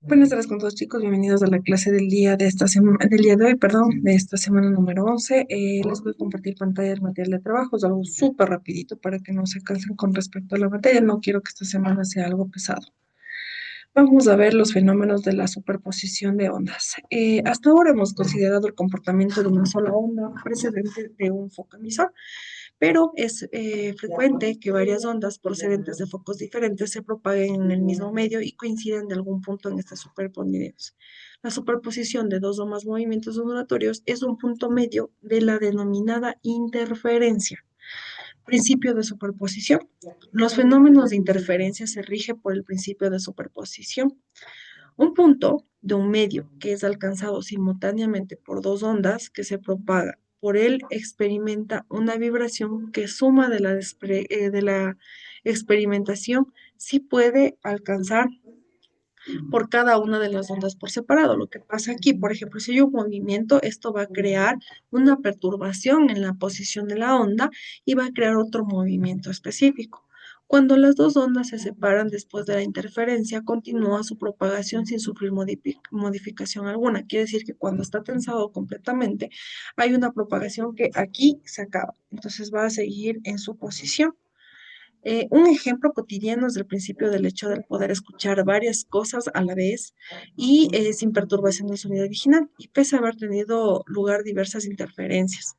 Buenas tardes con todos chicos, bienvenidos a la clase del día de esta semana, del día de hoy, perdón, de esta semana número 11. Les voy a compartir pantalla del material de trabajo, es algo súper rapidito para que no se cansen con respecto a la materia, no quiero que esta semana sea algo pesado. Vamos a ver los fenómenos de la superposición de ondas. Hasta ahora hemos considerado el comportamiento de una sola onda precedente de un foco emisor, pero es frecuente que varias ondas procedentes de focos diferentes se propaguen en el mismo medio y coincidan de algún punto en estas superponidos. La superposición de dos o más movimientos ondulatorios es un punto medio de la denominada interferencia. Principio de superposición. Los fenómenos de interferencia se rigen por el principio de superposición. Un punto de un medio que es alcanzado simultáneamente por dos ondas que se propagan por él experimenta una vibración que suma de la experimentación sí puede alcanzar por cada una de las ondas por separado. Lo que pasa aquí, por ejemplo, si hay un movimiento, esto va a crear una perturbación en la posición de la onda y va a crear otro movimiento específico. Cuando las dos ondas se separan después de la interferencia, continúa su propagación sin sufrir modificación alguna. Quiere decir que cuando está tensado completamente, hay una propagación que aquí se acaba. Entonces va a seguir en su posición. Un ejemplo cotidiano es el principio del hecho de poder escuchar varias cosas a la vez y sin perturbación del sonido original, y pese a haber tenido lugar diversas interferencias.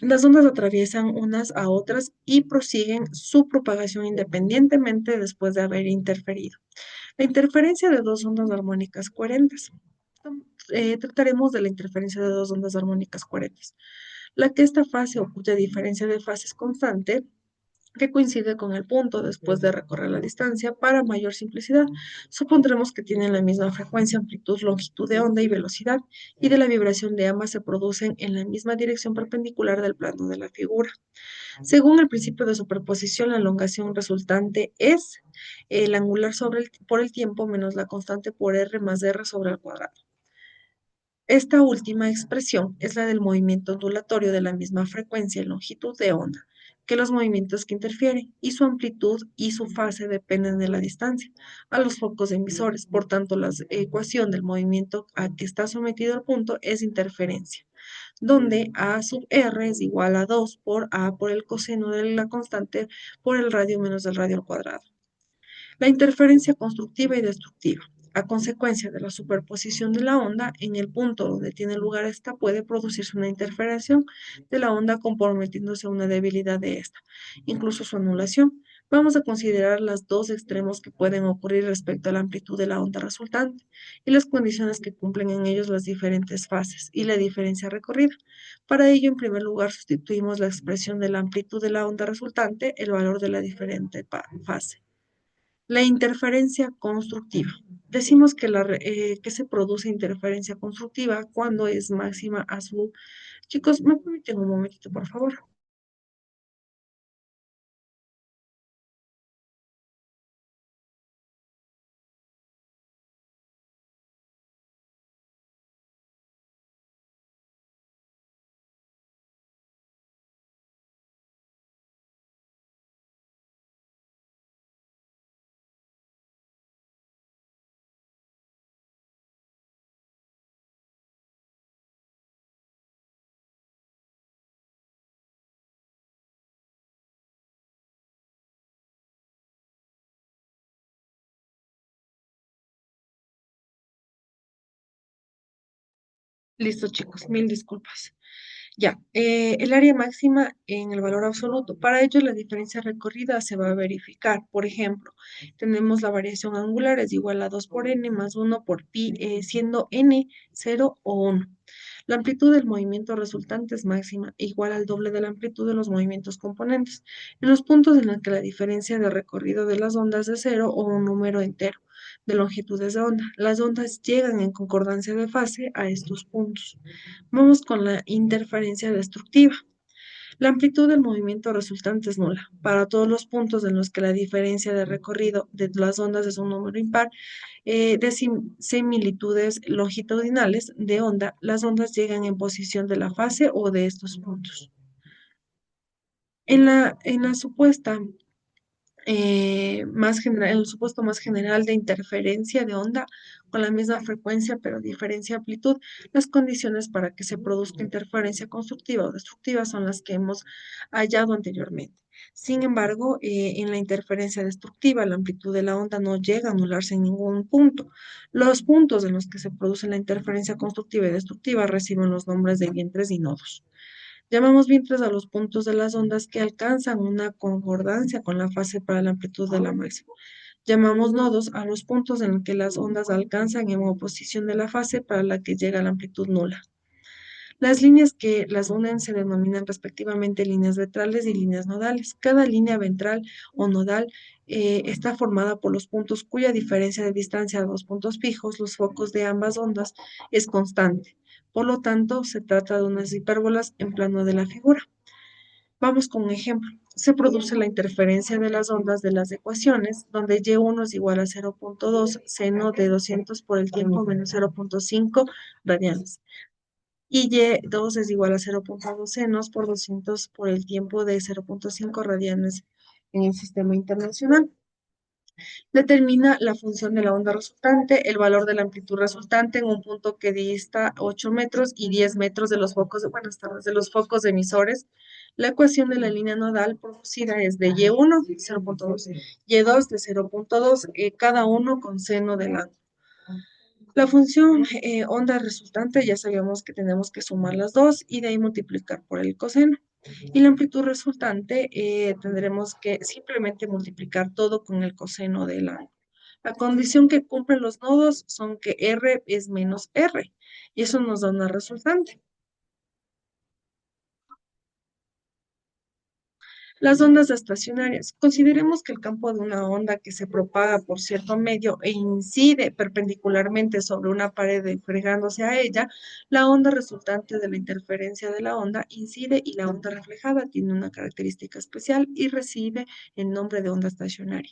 Las ondas atraviesan unas a otras y prosiguen su propagación independientemente después de haber interferido. La interferencia de dos ondas armónicas coherentes. Trataremos de la interferencia de dos ondas armónicas coherentes. La que esta fase o cuya diferencia de fase es constante que coincide con el punto después de recorrer la distancia. Para mayor simplicidad, supondremos que tienen la misma frecuencia, amplitud, longitud de onda y velocidad, y de la vibración de ambas se producen en la misma dirección perpendicular del plano de la figura. Según el principio de superposición, la elongación resultante es el angular por el tiempo menos la constante por r más r sobre el cuadrado. Esta última expresión es la del movimiento ondulatorio de la misma frecuencia y longitud de onda que los movimientos que interfieren, y su amplitud y su fase dependen de la distancia a los focos emisores. Por tanto, la ecuación del movimiento a que está sometido el punto es interferencia, donde A sub R es igual a 2 por A por el coseno de la constante por el radio menos el radio al cuadrado. La interferencia constructiva y destructiva. A consecuencia de la superposición de la onda, en el punto donde tiene lugar esta puede producirse una interferencia de la onda comprometiéndose a una debilidad de esta, incluso su anulación. Vamos a considerar los dos extremos que pueden ocurrir respecto a la amplitud de la onda resultante y las condiciones que cumplen en ellos las diferentes fases y la diferencia recorrida. Para ello, en primer lugar, sustituimos la expresión de la amplitud de la onda resultante, el valor de la diferente fase. La interferencia constructiva. Decimos que se produce interferencia constructiva cuando es máxima a su... Chicos, ¿me permiten un momentito, por favor? Listo, chicos, mil disculpas. Ya, el área máxima en el valor absoluto. Para ello, la diferencia recorrida se va a verificar. Por ejemplo, tenemos la variación angular es igual a 2 por n más uno por pi, siendo n 0 o 1. La amplitud del movimiento resultante es máxima, igual al doble de la amplitud de los movimientos componentes, en los puntos en los que la diferencia de recorrido de las ondas es cero o un número entero de longitudes de onda. Las ondas llegan en concordancia de fase a estos puntos. Vamos con la interferencia destructiva. La amplitud del movimiento resultante es nula. Para todos los puntos en los que la diferencia de recorrido de las ondas es un número impar, de similitudes longitudinales de onda, las ondas llegan en posición de la fase o de estos puntos. En la supuesta más general, en el supuesto más general de interferencia de onda con la misma frecuencia pero diferencia amplitud, las condiciones para que se produzca interferencia constructiva o destructiva son las que hemos hallado anteriormente. Sin embargo, en la interferencia destructiva, la amplitud de la onda no llega a anularse en ningún punto. Los puntos en los que se produce la interferencia constructiva y destructiva reciben los nombres de vientres y nodos. Llamamos vientres a los puntos de las ondas que alcanzan una concordancia con la fase para la amplitud de la máxima. Llamamos nodos a los puntos en los que las ondas alcanzan en oposición de la fase para la que llega la amplitud nula. Las líneas que las unen se denominan respectivamente líneas ventrales y líneas nodales. Cada línea ventral o nodal está formada por los puntos cuya diferencia de distancia a dos puntos fijos, los focos de ambas ondas, es constante. Por lo tanto, se trata de unas hipérbolas en plano de la figura. Vamos con un ejemplo. Se produce la interferencia de las ondas de las ecuaciones, donde y1 es igual a 0.2 seno de 200 por el tiempo menos 0.5 radianes. Y y2 es igual a 0.2 senos por 200 por el tiempo de 0.5 radianes en el sistema internacional. Determina la función de la onda resultante, el valor de la amplitud resultante en un punto que dista 8 metros y 10 metros de los focos, buenas tardes, de los focos emisores. La ecuación de la línea nodal producida es de Y1, 0.2, Y2 de 0.2, cada uno con seno del ángulo. La función onda resultante ya sabíamos que tenemos que sumar las dos y de ahí multiplicar por el coseno. Y la amplitud resultante tendremos que simplemente multiplicar todo con el coseno del ángulo. La condición que cumplen los nodos son que R es menos R y eso nos da una resultante. Las ondas estacionarias. Consideremos que el campo de una onda que se propaga por cierto medio e incide perpendicularmente sobre una pared fregándose a ella, la onda resultante de la interferencia de la onda incide y la onda reflejada tiene una característica especial y recibe el nombre de onda estacionaria.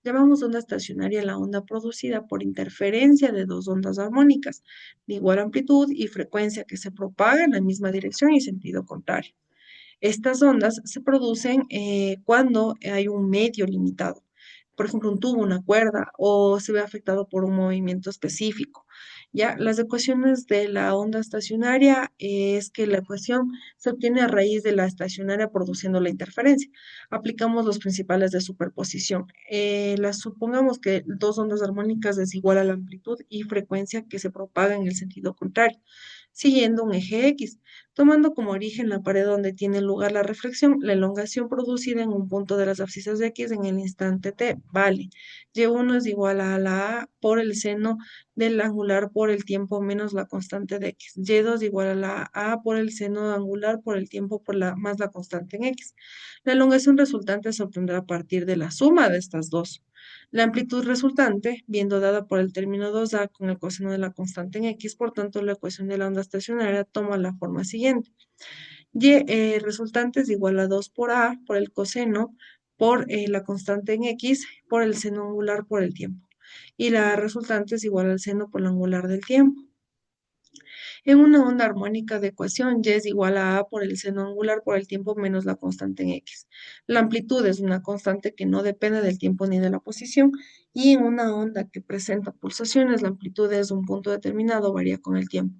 Llamamos onda estacionaria la onda producida por interferencia de dos ondas armónicas de igual amplitud y frecuencia que se propagan en la misma dirección y sentido contrario. Estas ondas se producen cuando hay un medio limitado, por ejemplo, un tubo, una cuerda, o se ve afectado por un movimiento específico. Ya, las ecuaciones de la onda estacionaria es que la ecuación se obtiene a raíz de la estacionaria produciendo la interferencia. Aplicamos los principales de superposición. Supongamos que dos ondas armónicas es igual a la amplitud y frecuencia que se propaga en el sentido contrario, siguiendo un eje X. Tomando como origen la pared donde tiene lugar la reflexión, la elongación producida en un punto de las abscisas de X en el instante T vale. Y1 es igual a la A por el seno del angular por el tiempo menos la constante de X. Y2 igual a la A por el seno angular por el tiempo por la, más la constante en X. La elongación resultante se obtendrá a partir de la suma de estas dos. La amplitud resultante, viendo dada por el término 2A con el coseno de la constante en X, por tanto, la ecuación de la onda estacionaria toma la forma siguiente. Y resultante es igual a 2 por A por el coseno por la constante en X por el seno angular por el tiempo. Y la resultante es igual al seno por el angular del tiempo. En una onda armónica de ecuación, y es igual a por el seno angular por el tiempo menos la constante en X. La amplitud es una constante que no depende del tiempo ni de la posición, y en una onda que presenta pulsaciones, la amplitud es un punto determinado, varía con el tiempo.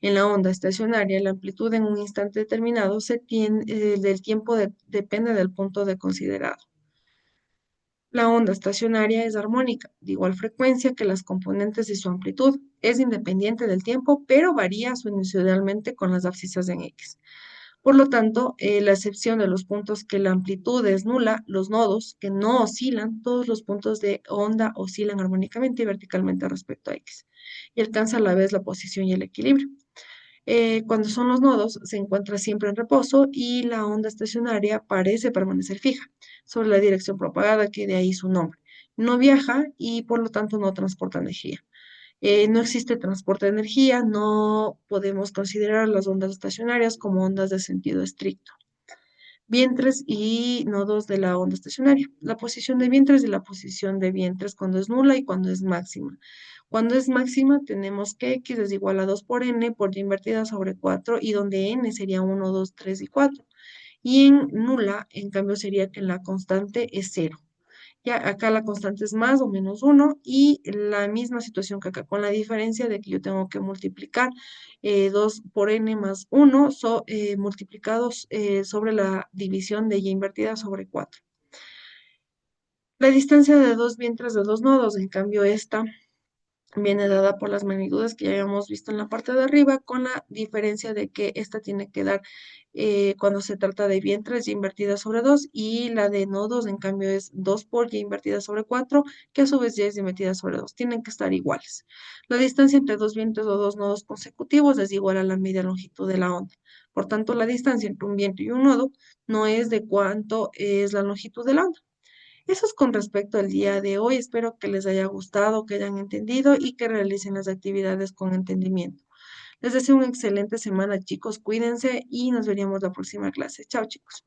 En la onda estacionaria, la amplitud en un instante determinado se tiene, del tiempo depende del punto de considerado. La onda estacionaria es armónica, de igual frecuencia que las componentes de su amplitud. Es independiente del tiempo, pero varía sinusoidalmente con las abscisas en X. Por lo tanto, la excepción de los puntos que la amplitud es nula, los nodos que no oscilan, todos los puntos de onda oscilan armónicamente y verticalmente respecto a X. Y alcanza a la vez la posición y el equilibrio. Cuando son los nodos, se encuentra siempre en reposo y la onda estacionaria parece permanecer fija sobre la dirección propagada, que de ahí su nombre. No viaja y por lo tanto no transporta energía. No existe transporte de energía, no podemos considerar las ondas estacionarias como ondas de sentido estricto. Vientres y nodos de la onda estacionaria. La posición de vientres y la posición de vientres cuando es nula y cuando es máxima. Cuando es máxima tenemos que x es igual a 2 por n por y invertida sobre 4 y donde n sería 1, 2, 3 y 4. Y en nula, en cambio, sería que la constante es 0. Ya acá la constante es más o menos uno y la misma situación que acá, con la diferencia de que yo tengo que multiplicar 2 por n más uno multiplicados sobre la división de y invertida sobre 4. La distancia de dos vientres de dos nodos, en cambio, esta viene dada por las magnitudes que ya habíamos visto en la parte de arriba, con la diferencia de que esta tiene que dar cuando se trata de vientres y invertida sobre 2 y la de nodos en cambio es 2 por y invertida sobre 4 que a su vez ya es invertida sobre 2. Tienen que estar iguales. La distancia entre dos vientres o dos nodos consecutivos es igual a la media longitud de la onda. Por tanto, la distancia entre un viento y un nodo no es de cuánto es la longitud de la onda. Eso es con respecto al día de hoy. Espero que les haya gustado, que hayan entendido y que realicen las actividades con entendimiento. Les deseo una excelente semana, chicos. Cuídense y nos veríamos la próxima clase. Chao, chicos.